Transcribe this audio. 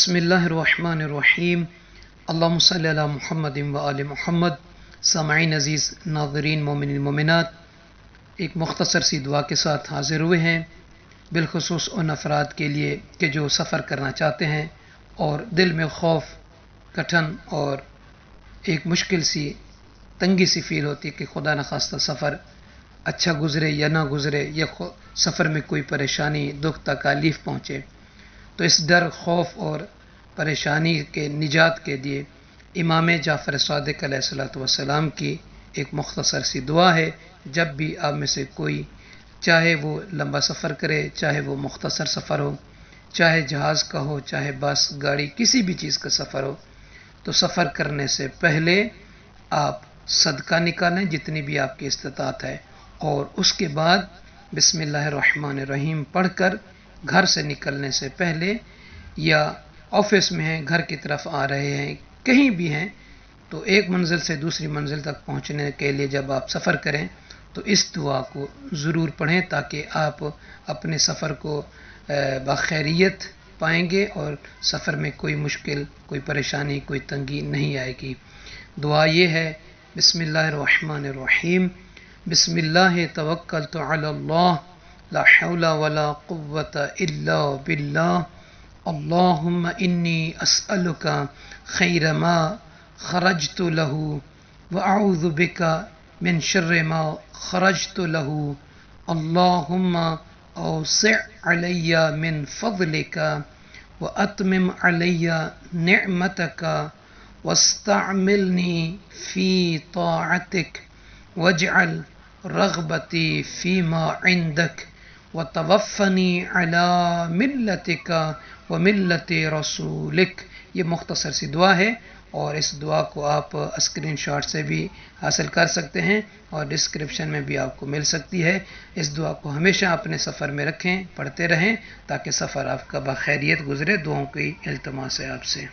बिस्मिल्लाहिर्रहमानिर्रहीम। अल्लाहुम्मा सल्ली अला मुहम्मद व आले मुहम्मद। सामईन अज़ीज़, नाज़रीन, मोमिनीन मोमिनात, एक मुख्तसर सी दुआ के साथ हाज़िर हुए हैं, बिलखुसूस उन अफराद के लिए कि जो सफ़र करना चाहते हैं और दिल में खौफ, कठन और एक मुश्किल सी तंगी सी फील होती है कि खुदा न खास्ता सफ़र अच्छा गुज़रे या ना गुज़रे, या सफ़र में कोई परेशानी, दुख, तकालीफ पहुँचे। तो इस डर, खौफ और परेशानी के निजात के लिए इमाम जाफ़र सादिक़ अलैहिस्सलाम की एक मुख्तसर सी दुआ है। जब भी आप में से कोई, चाहे वो लंबा सफ़र करे, चाहे वो मुख्तसर सफ़र हो, चाहे जहाज़ का हो, चाहे बस, गाड़ी, किसी भी चीज़ का सफ़र हो, तो सफ़र करने से पहले आप सदका निकालें जितनी भी आपकी इस्तिताअत है, और उसके बाद बिस्मिल्लाहिर्रहमानिर्रहीम पढ़कर घर से निकलने से पहले, या ऑफिस में हैं, घर की तरफ आ रहे हैं, कहीं भी हैं, तो एक मंजिल से दूसरी मंजिल तक पहुंचने के लिए जब आप सफ़र करें तो इस दुआ को ज़रूर पढ़ें, ताकि आप अपने सफ़र को बखैरियत पाएंगे और सफ़र में कोई मुश्किल, कोई परेशानी, कोई तंगी नहीं आएगी। दुआ ये है, बिस्मिल्लाहिर्रहमानिर्रहीम, बिस्मिल्लाहि तवक्कलतु अलल्लाह, ला हौला वला कुव्वता इल्ला बिल्लाह, अल्लाहुम्मा इन्नी अस्अलुका खैर मा खरजतु लहू व अऊज़ु बिका मिन शर्रि मा खरजतु लहू, अल्लाहुम्मा औसिअ अलैया मिन फ़ज़लिका व अतमिम अलैया निअमतका वस्तअमिलनी फ़ी ताअतिक वजअल रग़बती फ़ीमा इंदक व तवफ़्फ़नी अला मिल्लतिका व मिल्लति रसूलिक। ये मुख्तसर सी दुआ है, और इस दुआ को आप स्क्रीन शॉट से भी हासिल कर सकते हैं और डिस्क्रिप्शन में भी आपको मिल सकती है। इस दुआ को हमेशा अपने सफ़र में रखें, पढ़ते रहें, ताकि सफ़र आपका बखैरियत गुज़रे। दुआओं की इल्तिमास है आपसे।